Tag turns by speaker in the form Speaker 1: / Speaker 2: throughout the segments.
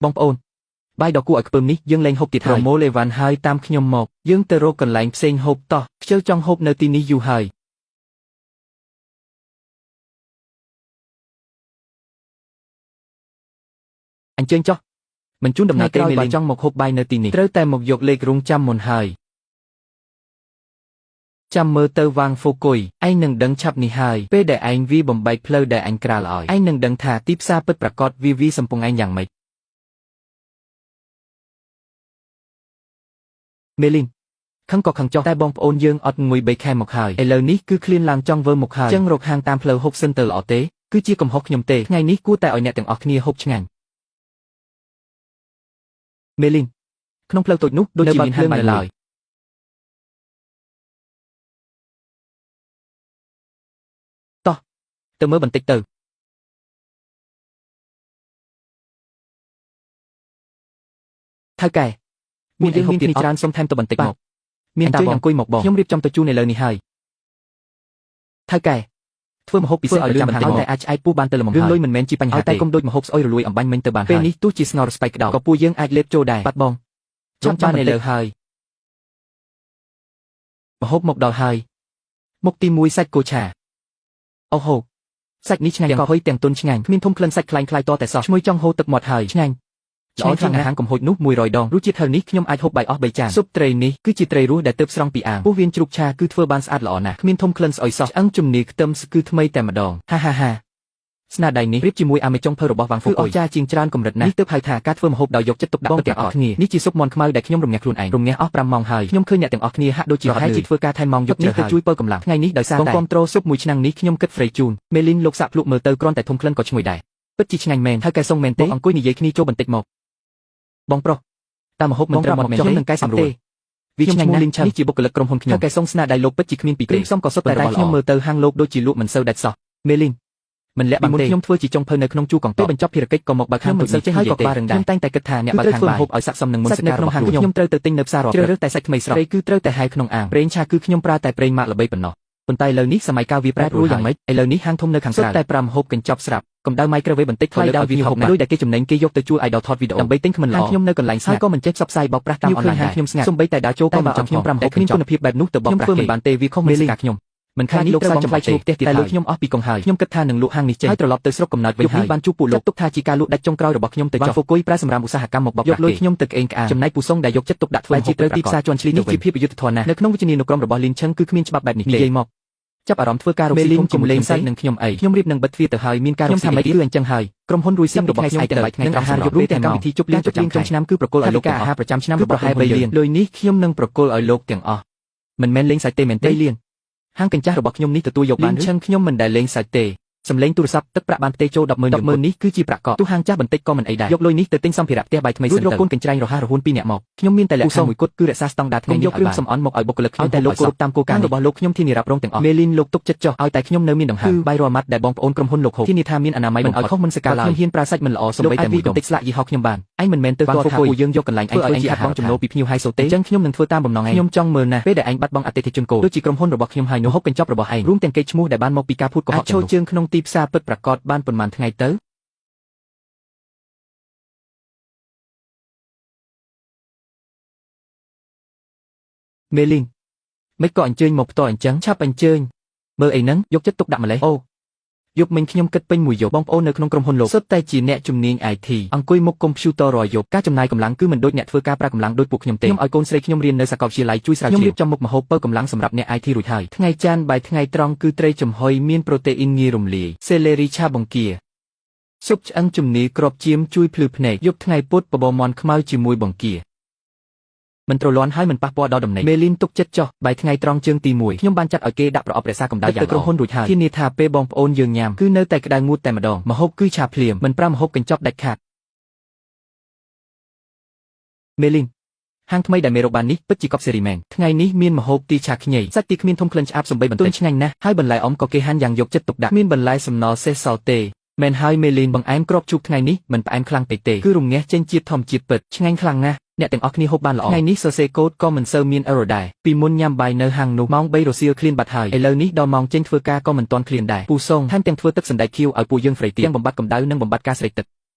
Speaker 1: បងប្អូនបាយដ៏គួរឲ្យខ្ពើមនេះយើងលែងហូបទៀតហើយប្រមូលអីវ៉ាន់ហើយតាមខ្ញុំមកយើងទៅរកកន្លែងផ្សេងហូបតោះខ្ជិលចង់ហូបនៅទីនេះយូរហើយអញ្ជើញចុះមិនជូនដំណើរទេមេលីនចង់មកហូបបាយនៅទីនេះត្រូវតែមកយកលេខរងចាំមុនហើយចាំមើលទៅវាងហ្វូគុយឯងនឹងដឹងឆាប់នេះហើយពេលដែលឯងវាបំបែកផ្លូវដែលអញក្រាលឲ្យឯងនឹងដឹងថាទីផ្សារពិតប្រាកដវាសំពងឯងយ៉ាងម៉េចមេលីនខឹងក៏ខឹងចុះតែបងប្អូនយើងអត់ងុយ3ខែមកហើយឥឡូវនេះគឺឃ្លានឡើងចង់វើមុខហើយចឹងរកហាងតាមផ្លូវហូបសិនទៅល្អទេគឺជាកំហុសខ្ញុំទេថ្ងៃនេះគួរតែឲ្យអ្នកទាំងអស់គ្នាហូបឆ្ងាញ់មេលីនក្នុងផ្លូវតូចនោះដូចជាមានហាងបាយឡើយតោះទៅមើលបន្តិចទៅថៅកែមានយើងមានគ្នាច្រើនសុំថែមទៅបន្តិចមកមានតាបងអង្គុយមកបងខ្ញុំរៀបចំទៅជូននៅលើនេះហើយថៅកែធ្វើម្ហូបពិសេសឲ្យចាំបន្តិចតែអាចឆ្អែតពូបានទៅល្មមហើយរឿងលុយមិនមែនជាបញ្ហាទេតែកុំដូចម្ហូបស្អុយរលួយអំបាញ់មិញទៅបានហើយពេលនេះទោះជាស្ងោរស្បៃក្តៅក៏ពួកយើងអាចលេបចូលដែរបាត់បងចាំបាននៅលើហើយម្ហូបមកដល់ហើយមុខទី1សាច់គោឆាអូហូសាច់នេះឆ្ងាញ់ទាំងហុយទាំងទន់ឆ្ងាញ់គ្មានធំក្លិនសាច់ខ្លាញ់ខ្លាយតតែសោះឈ្មោះចង់ហូរទឹកមាត់ហើយឆ្ងាញ់ល្អជាងអាហារកំហុចនោះ100ដងរសជាតិហឹរនេះខ្ញុំអាចហូបបាយអស់3ចានស៊ុបត្រីនេះគឺជាត្រីរស់ដែលទើបស្រង់ពីអាងពោះវៀនជ្រូកឆាគឺធ្វើបានស្អាតល្អណាស់គ្មានធំក្លិនស្អុយសោះឆ្អឹងជំនីខ្ទឹមគឺថ្មីតែម្ដងហាស្នាដៃនេះរៀបជាមួយអាមេចុងភៅរបស់វាងហ្វូគុយអស្ចារ្យជាងច្រើនកម្រិតណាស់នេះទើបហៅថាការធ្វើម្ហូបដោយយកចិត្តទុកដាក់ទាំងអស់គ្នានេះជាស៊ុបមាន់ខ្មៅដែលខ្ញុំរំញ៉ាំខ្លួនឯងរំញ៉ាំអស់5ម៉ោងហើយខ្ញុំឃើញអ្នកទាំងអស់គ្នាហាក់ដូចជាប្រហែលជាធ្វើការថែមម៉ោងយប់នេះទៅជួយបើកម្លាំងថ្ងៃនេះដោយសារតែបងគ្រប់ត្រូលស៊ុបមួយឆ្នាំងនេះខ្ញុំគិតហ្វ្រេជូនមេលីនលោកសាក់ភ្លុកមើលទៅគ្រាន់តែធំក្លិនក៏ឈ្ងុយដែរពិតជាឆ្ងាញ់មែនហើយកែសុងមែនទេអង្គុយនិយាយគ្នាចូលបន្តិចមកបងប្រុសតាមម្ហូបមិនត្រូវមកមែនទេនឹងកែសម្រួលវាឆ្ងាញ់ណាស់នេះជាបុគ្គលិកក្រុមហ៊ុនខ្ញុំកែសុងស្នាដៃលោកពិតជាគ្មានពីគ្រឿងផ្សំក៏សុទ្ធតែខ្ញុំមើលទៅហាងលោកដូចជាលក់មិនសូវដាច់សោះមេលីនមិនលាក់បាំងទេខ្ញុំធ្វើជាចុងភៅនៅក្នុងជួរកងតពេលបញ្ចប់ភារកិច្ចក៏មកបើកហាងមិនសូវចេះហើយក៏ក្បាលរឹងដែរខ្ញុំតែងតែគិតថាអ្នកបើកហាងបាយហូបឲ្យស័ក្តិសមនឹងមុនសការរបស់ខ្ញុំត្រូវទៅទិញនៅផ្សាររាល់ជ្រើសរើសតែសាច់ថ្មីស្រស់ព្រៃគឺត្រូវតែហែក្នុងអាងប្រេងឆាគឺខ្ញុំប្រើតែប្រេងម៉ាកល្បីប៉ុណ្ណោះប៉ុន្តែឥឡូវនេះសម័យកាលវាប្រែប្រួលយ៉ាងម៉េចឥឡូវនេះហាងធំនៅខាងក្រៅតែ5ហូបកញ្ចប់ស្រាប់កម្ដៅ microwave បន្តិចថ្លៃដល់វាហូបដូចដែលគេចំណេញគេយកទៅជួល idol ថតវីដេអូដើម្បីទិញក្មិនល្អខ្ញុំនៅកន្លែងហើយក៏មិនចេះផ្សព្វផ្សាយបោកប្រាស់តាមអនឡាញខ្ញុំស្ងាត់សូម្បីតែដើរចូលក៏មិនចង់ខ្ញុំ5ហូបគ្មានគុណភាពបែបនោះទៅបោកប្រាស់គេមិនបានទេវាខុសមេលីកាខ្ញុំមិនខាននេះត្រូវចំផ្ទះទៀតតែលោកខ្ញុំអស់ពីកងហើយខ្ញុំគិតថានឹងលក់ហាងនេះចេញហើយត្រឡប់ទៅស្រុកកំណើតវិញហើយបានជួបពួកលោកទុកថាជាការលក់ដាច់ចុងក្រោយរបស់ខ្ញុំទៅចុះហ្វូគុយប្រើសម្រាប់ឧស្សាហកម្មមកបោកប្រាស់គេយកលុយខ្ញុំទៅក្អេងក្អាងចំណែកពូសុងដែលយកចិត្តទុកដាក់ធ្វើជាត្រូវទីផ្សារជន់ឈ្លីនេះជាភាពយុត្តិធម៌ណាស់នៅក្នុងវិជ្ជានុក្រមរបស់លីនឈឹងគឺគ្មានច្បាប់បែបនេះទេនិយាយមកចាប់អារម្មណ៍ធ្វើការរកស៊ីគុំលេងសាច់នឹងខ្ញុំអីខ្ញុំរៀបនឹងបិទទ្វារទៅហើយមានការរកស៊ីអីគឺអញ្ចឹងហើយក្រុមហ៊ុនរួយស៊ីមរបស់ខ្ញុំទាំងថ្ងៃអាហារយប់រួមទាំងកម្មវិធីជប់លៀងប្រចាំឆ្នាំគឺប្រគល់ឲ្យលោកអាហារប្រចាំឆ្នាំប្រហែល3លានលុយនេះខ្ញុំនឹងប្រគល់ឲ្យលោកទាំងអស់មិនមែនលេងសាច់ទេមែនទេលានហាងកញ្ចាស់របស់ខ្ញុំនេះទទួលយកបានឈឹងខ្ញុំមិនដែលលេងសាច់ទេសម្លេងទូរស័ព្ទទឹកប្រាក់បានផ្ទេរចូល100000នេះគឺជាប្រាក់កក់ទូហាងចាស់បន្តិចក៏មិនអីដែរយកលុយនេះទៅទិញសម្ភារៈផ្ទះបាយថ្មីសិនទៅរកកូនកញ្ច្រែងរហ័សរហួន2នាក់មកខ្ញុំមានតែលក្ខខណ្ឌមួយគត់គឺរក្សាស្តង់ដារថ្ងៃនេះយកគ្រឿងសំអន់មកឲ្យបុគ្គលិកខ្ញុំតែលោកគោរពតាមគោលការណ៍របស់លោកខ្ញុំធានារ៉ាប់រងទាំងអស់មេលីនលោកទុកចិត្តចុះឲ្យតែខ្ញុំនៅមានដង្ហើមបាយរាល់ម៉ាត់ដែលបងប្អូនក្រុមហ៊ុនលោកហូបធានាថាមានអនាម័យមិនឲ្យខុសមិនសកាឡើយខ្ញុំហ៊ានប្រើសាច់មិនល្អសូម្បីតែមួយដុំបន្តិចស្លាកយីហោខ្ញុំបានឯងមិនមែនទៅគាត់ថាពួកយើងយកកន្លែងឯងធ្វើជាអាហារចំណូលពីភ្ញៀវហៃសូទេអញ្ចឹងខ្ញុំនឹងធ្វើតាមបំណងឯងខ្ញុំចង់មើលណាស់ពេលដែលឯងបាត់បង់អតិថិជនគោដូចជាក្រុមហ៊ុនរបស់ខ្ញុំហើយនោះហូបកញ្ចប់របស់ឯងរួមទាំងកេរ្តិ៍ឈ្មោះដែលបានមកពីការភូតកុហកចូលជើងក្នុងទីផ្សារពិតប្រាកដបានប៉ុន្មានថ្ងៃទៅមេលីនមិនក៏អញ្ជើញមកផ្ទាល់អញ្ចឹងឆាប់អញ្ជើញមើលអីហ្នឹងយកចិត្តទុកដាក់ម្លេះអូយប់មិញខ្ញុំគិតពេញមួយយប់បងប្អូននៅក្នុងក្រុមហ៊ុនលោកសុទ្ធតែជាអ្នកជំនាញ IT អង្គុយមុខកុំព្យូទ័ររាល់យប់ការចំណាយកម្លាំងគឺមិនដូចអ្នកធ្វើការប្រើកម្លាំងដូចពួកខ្ញុំទេខ្ញុំឲ្យកូនស្រីខ្ញុំរៀននៅសាកលវិទ្យាល័យជួយស្រាវជ្រាវខ្ញុំរៀបចំមុខម្ហូបបើកម្លាំងសម្រាប់អ្នក IT រួចហើយថ្ងៃច័ន្ទបាយថ្ងៃត្រង់គឺត្រីចំហុយមានប្រូតេអ៊ីនងាយរំលាយសេលេរីឆាបង្គាស៊ុបឆ្អឹងជំនីក្របចៀមជួយភ្លឺភ្នែកយប់ថ្ងៃពុធបបរមាន់ខ្មៅជាមួយបង្គាមិនទ្រលាន់ហើយមិនប៉ះពាល់ដល់ដំណេកមេលីនទុកចិត្តចុះបាយថ្ងៃត្រង់ជើងទី1ខ្ញុំបានចាត់ឲ្យគេដាក់ប្រអប់រក្សាកម្ដៅយ៉ាងល្អទៅក្រុមហ៊ុនរួចហើយធានាថាពេលបងប្អូនយើងញ៉ាំគឺនៅតែក្ដៅងូតតែម្ដងម្ហូបគឺឆាភ្លាមមិនប្រើម្ហូបកញ្ចប់ដាច់ខាតមេលីនហាងថ្មីដែលមេរ៉ូបាននេះពិតជាកប់សេរីមែនថ្ងៃនេះមានម្ហូបទីឆាខ្ញីសាច់ទីគ្មានធំក្លិនឆ្អាបសំបីបន្តិចឆ្ងាញ់ណាស់ហើយបន្លែអមក៏គេហាន់យ៉ាងយកចិត្តទុកដាក់មានបន្លែសំណសេះសទេមែនហើយមេលីនបង្អែមក្របជូបថ្ងៃនេះមិនផ្អែមខ្លាំងពេកទេគឺរងាស់ចេញជាតិធម្មជាតិពិតឆ្ងាញ់ខ្លាំងណាស់អ្នកទាំងអស់គ្នាហូបបានល្អថ្ងៃនេះសរសេរកូដក៏មិនសូវមានអឺរ៉ូដែរពីមុនញ៉ាំបាយនៅហាងនោះម៉ោង3រសៀលឃ្លានបាត់ហើយឥឡូវនេះដល់ម៉ោងចេញធ្វើការក៏មិនទាន់ឃ្លានដែរពូសុងថែមទាំងធ្វើទឹកសណ្តែកខៀវឲ្យពួកយើងហ្វ្រៃទៀតទាំងបំបត្តិកម្ដៅនិងបំបត្តិការស្រេកទឹក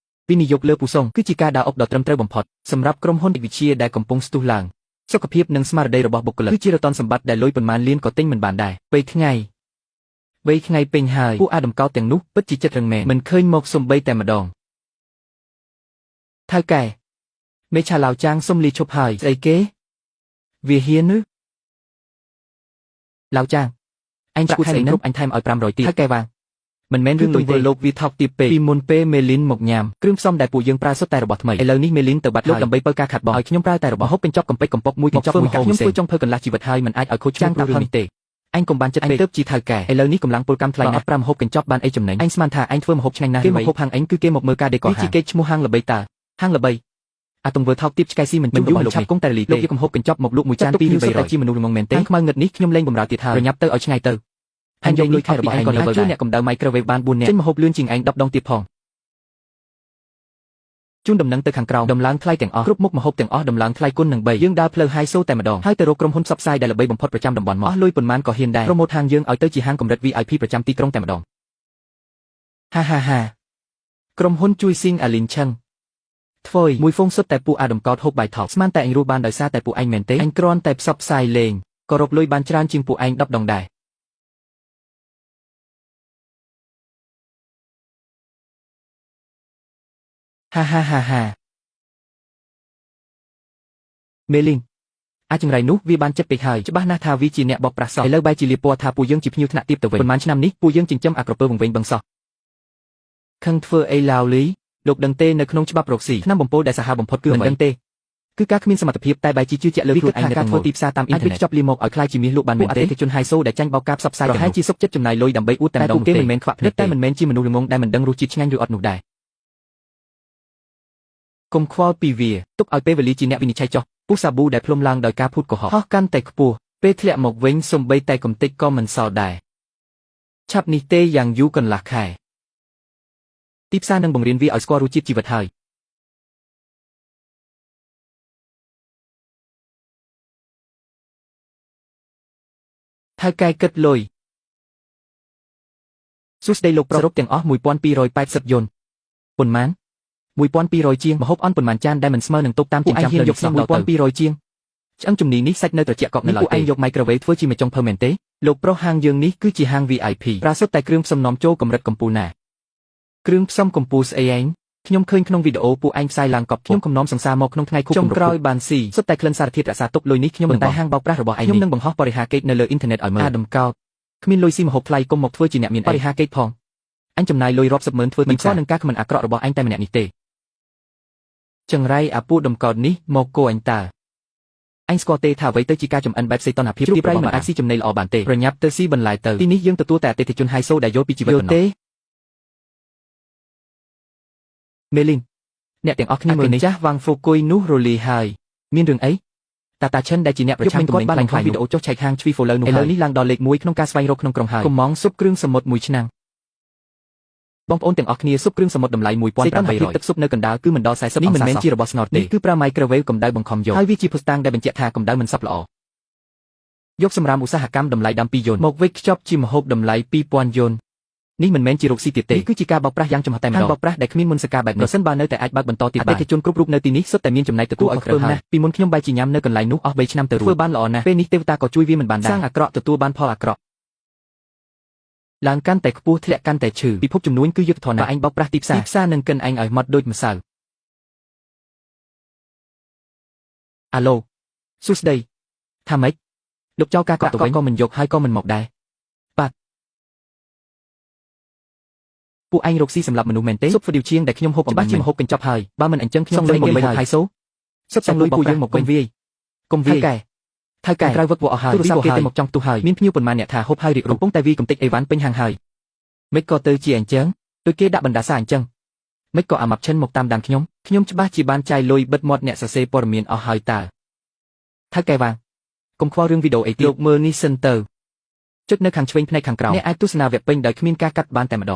Speaker 1: វិនិយោគលើពូសុងគឺជាការដើរអុកដ៏ត្រឹមត្រូវបំផុតសម្រាប់ក្រុមហ៊ុនវិទ្យាដែលកំពុងស្ទុះឡើងសុខភាពនិងស្មារតីរបស់បុគ្គលិកគឺជារតនសម្បត្តិដែលលុយប៉ុន្មានលានក៏ទិញមិនបានដែរពេលថ្ងៃពេញហើយពួកអាដំកោតទាំងនោះពិតជាចិត្តរឹងមែនមិនឃើញមកសំបីតែម្ដងថៅកែមេឆាឡាវចាងសុំលាឈប់ហើយស្អីគេវាហ៊ានឬឡាវចាងអញប្រាក់ខែនេះអញថែមឲ្យ500ទៀតថៅកែវ៉ាមិនមែនរឿងលុយទេលោកវាថោកទាបពេកពីមុនពេលមេលីនមកញ៉ាំគ្រឿងផ្សំដែលពួកយើងប្រើសុទ្ធតែរបស់ថ្មីឥឡូវនេះមេលីនទៅបាត់លោកដើម្បីបើការខាត់បងឲ្យខ្ញុំប្រើតែរបស់ហូបកញ្ចប់កំពេចកំប៉ុកមួយកញ្ចប់មួយខ្ញុំធ្វើចង់ធ្វើកន្លះជីវិតហើយមិនអាចឲ្យខូចចាងតាមរឿងនេះទេអញកុំបានចិត្តពេកទៅជាថៅកែឥឡូវនេះកម្លាំងពលកម្មថ្លៃណាស់5ម្ហូបកញ្ចប់បានអីចំណេញអញស្មានថាអញធ្វើម្ហូបឆ្ងាញ់ណាស់គេម្ហូបហាងអញគឺគេមកមើលការដេកោហាងគេឈ្មោះហាងល្បីតាហាងល្បីអាទង្វើថោកទាបឆ្កែស៊ីមិនយូរឆាប់គង់តែលីលោកយកកំហុសកញ្ចប់មកលក់មួយចាន2 300ជាមនុស្សល្ងងមែនទេខ្មៅងឹតនេះខ្ញុំលែងបំរើទៀតហើយប្រញាប់ទៅឲ្យឆ្ងាយទៅអញយកលុយខែរបស់ឯងក៏លើជួយអ្នកកម្ដៅ microwave បាន4នាក់ចេញមកហូបលឿនជាងឯង10ដងទៀតផងជូនដំណឹងទៅខាងក្រៅដំឡើងថ្លៃទាំងអស់គ្រប់មុខម្ហូបទាំងអស់ដំឡើងថ្លៃគុណនឹង3យើងដើរផ្លូវ high show តែម្ដងហើយទៅរកក្រុមហ៊ុនផ្សព្វផ្សាយដែលល្បីបំផុតប្រចាំតំបន់មកអស់លុយប៉ុន្មានក៏ហ៊ានដែរប្រម៉ូទហាងយើងឲ្យទៅជាហាងកម្រិត VIP ប្រចាំទីក្រុងតែម្ដងហាក្រុមហ៊ុនជួយស៊ីងអាលីនឆឹងធ្វើមួយហ្វុងសុទ្ធតែពួកអាដំកោតហូបបាយថោកស្មានតែអញរស់បានដោយសារតែពួកឯងមែនទេអញគ្រាន់តែផ្សព្វផ្សាយលេងក៏រកលុយបានច្រើនជាងពួកឯង10ដងដែរហាមេលីងអាចចង្រៃនោះវាបានចិត្តពេកហើយច្បាស់ណាស់ថាវាជាអ្នកបោកប្រាស់សោះឥឡូវបែរជាលៀបពណ៌ថាពួកយើងជាភ្ញៀវថ្នាក់ទាបទៅវិញប៉ុន្មានឆ្នាំនេះពួកយើងចិញ្ចឹមអាក្រពើវង្វេងបឹងសោះខឹងធ្វើអីឡាវលីលោកដឹងទេនៅក្នុងច្បាប់រកស៊ីឆ្នាំបំពល់ដែលសាហាវបំផុតគឺមិនដឹងទេគឺការគ្មានសមត្ថភាពតែបែរជាជឿជាក់លើខ្លួនឯងនៅក្នុងធ្វើទីផ្សារតាមអ៊ីនធឺណិតអាចចប់លីមកឲ្យខ្លាយជាមាសលក់បានមែនទេអតិថិជន high show ដែលចាញ់បោកការផ្សព្វផ្សាយប្រហែលជាសុខចិត្តចំណាយលុយដើម្បីអួតតែម្ដងទេមិនមែនខ្វាក់ភ្នែកតែមិនមែនជាមនុស្សល្ងងដែលមិនដឹងរសជាតិឆ្ងាញ់ឬអត់នោះដែរកុំខ្វល់ពីវាទុកឲ្យពេលវេលាជាអ្នកវិនិច្ឆ័យចុះពុះសាប៊ូដែលផ្លុំឡើងដោយការភូតកុហកហោះកាន់តែខ្ពស់ពេលធ្លាក់មកវិញសំបីតែកំតិចក៏មិនសល់ដែរឆាប់នេះទេយ៉ាងយូរកន្លះខែទីផ្សារនឹងបង្រៀនវាឲ្យស្គាល់រសជាតិជីវិតហើយថៅកែគិតលុយសួស្ដីលោកប្រុសសរុបទាំងអស់1280យន្តប៉ុន្មាន1200ជាងម្ហូបអន់ប៉ុន្មានចានដែលមិនស្មើនឹងទុកតាមចិញ្ចាំផ្លូវយកសំ1200ជាងឆ្អឹងជំនីនេះសាច់នៅត្រជាក់កក់នៅឡើយទេពួកឯងយក microwave ធ្វើជាម្ចុងភើមែនទេលោកប្រុសហាងយើងនេះគឺជាហាង VIP ប្រាសុទ្ធតែគ្រឿងផ្សំនាំចូលកម្រិតកម្ពុជាណាគ្រឿងផ្សំកម្ពុជាស្អីឯងខ្ញុំឃើញក្នុងវីដេអូពួកឯងផ្សាយឡើងកប់ខ្ញុំកំណំសង្សារមកក្នុងថ្ងៃខួបចុងក្រោយបានស៊ីសុទ្ធតែក្លិនសារធាតុរក្សាទុកលុយនេះខ្ញុំមិនតែហាងបោកប្រាស់របស់ឯងខ្ញុំនឹងបង្ហោះបរិហាកេកនៅលើអ៊ីនធឺណិតឲ្យមើលអាដំកោតគ្មានលុយស៊ីម្ហូបថ្លៃគុំមកធ្វើជាអ្នកមានបរិហាកេកផងអញចំណាយលុយរាប់សិបម៉ឺនធ្វើទីផ្សារនឹងការគ្មិនអាក្រក់របស់ឯងតែម្នាក់នេះទេចង្រៃអាពូដំកោតនេះមកគោអញតើអញស្គាល់ទេថាអ្វីទៅជាការចំអិនបែបសីតុណ្ហភាពទីប្រៃមិនអាចស៊ីចំណីល្អបានទេប្រញាប់ទៅស៊ីបន្លែទៅទីនេះយើងទទួលតែអតិថិជន high show ដែលយល់ពីជីវិតប៉ុណ្ណោះទេមេលីនអ្នកទាំងអស់គ្នាមើលនេះចាស់វ៉ាងហ្វូគុយនោះរលីហើយមានរឿងអីតាឈិនដែលជាអ្នកប្រឆាំងទំនិញខ្លាំងៗវីដេអូចុះឆែកហាង Chwi Follow នោះឥឡូវនេះឡើងដល់លេខ1ក្នុងការស្វែងរកក្នុងក្រុងហើយកំងស៊ុបគ្រឿងសមុទ្រមួយឆ្នាំងបងប្អូនទាំងអស់គ្នាស៊ុបគ្រឿងសមុទ្រតម្លៃ1500ទឹកស៊ុបនៅកណ្ដាលគឺមិនដល់40នេះមិនមែនជារបស់ស្នតទេនេះគឺប្រើ microwave កម្ដៅបង្ខំយកហើយវាជាភស្តុតាងដែលបញ្ជាក់ថាកម្ដៅមិនសព្វល្អយកសម្រាប់ឧស្សាហកម្មតម្លៃដាំ2យន្តមកវេចខ្ចប់ជាម្ហូបតម្លៃ2000យន្តនេះមិនមែនជារកស៊ីទៀតទេគឺជាការបោកប្រាស់យ៉ាងចំហតែម្ដងបោកប្រាស់ដែលគ្មានមុនសការបែបនេះប្រសិនបើនៅតែអាចបើកបន្តទៀតបានអតិថិជនគ្រប់រូបនៅទីនេះសុទ្ធតែមានចំណែកទទួលឲ្យខ្ពើមណាស់ពីមុនខ្ញុំបែរជាញ៉ាំនៅកន្លែងនោះអស់3ឆ្នាំទៅរួចធ្វើបានល្អណាស់ពេលនេះទេវតាក៏ជួយវាមិនបានដែរសាងអាក្រក់ទទួលបានផលអាក្រក់ឡើងកាន់តែខ្ពស់ធ្លាក់កាន់តែឈឺពិភពចំនួនគឺយុទ្ធធនឯងបោកប្រាស់ទីផ្សារនឹងកិនឯងឲ្យម៉ត់ដូចម្សៅអាឡូសួស្ដីថាម៉េចលោកចៅការកក់ទៅវិញក៏មិនយកហើយក៏មិនមកដែរបាទពួកឯងរកស៊ីសម្រាប់មនុស្សមែនទេស៊ុបហ្វឌីវជាងដែលខ្ញុំហូបច្បាស់ជាម្ហូបកញ្ចប់ហើយបើមិនអញ្ចឹងខ្ញុំនឹងមកហើយសូស៊ុបសំលុយពួកយើងមកវិញកុំវាយថៅកែត្រូវវឹកវក់អស់ហើយទូរស័ព្ទគេទៅមកចង់ទូហើយមានភ្ញៀវប៉ុន្មានអ្នកថាហូបហើយរៀបកំពុងតែវាកំតិចអីវ៉ាន់ពេញហាងហើយមិនក៏ទៅជាអញ្ចឹងដូចគេដាក់បណ្ដាសាអញ្ចឹងមិនក៏អាម៉ាប់ឈិនមកតាមដានខ្ញុំច្បាស់ជាបានចាយលុយបិទមាត់អ្នកសរសេរព័ត៌មានអស់ហើយតើថៅកែវ៉ាកុំខ្វល់រឿងវីដេអូអីទៀតលោកមើលនេះសិនទៅចុចនៅខាងឆ្វេងផ្នែកខាងក្រោមអ្នកអាចទស្សនាវគ្គពេញដោយគ្មានការកាត់បានតែម្ដង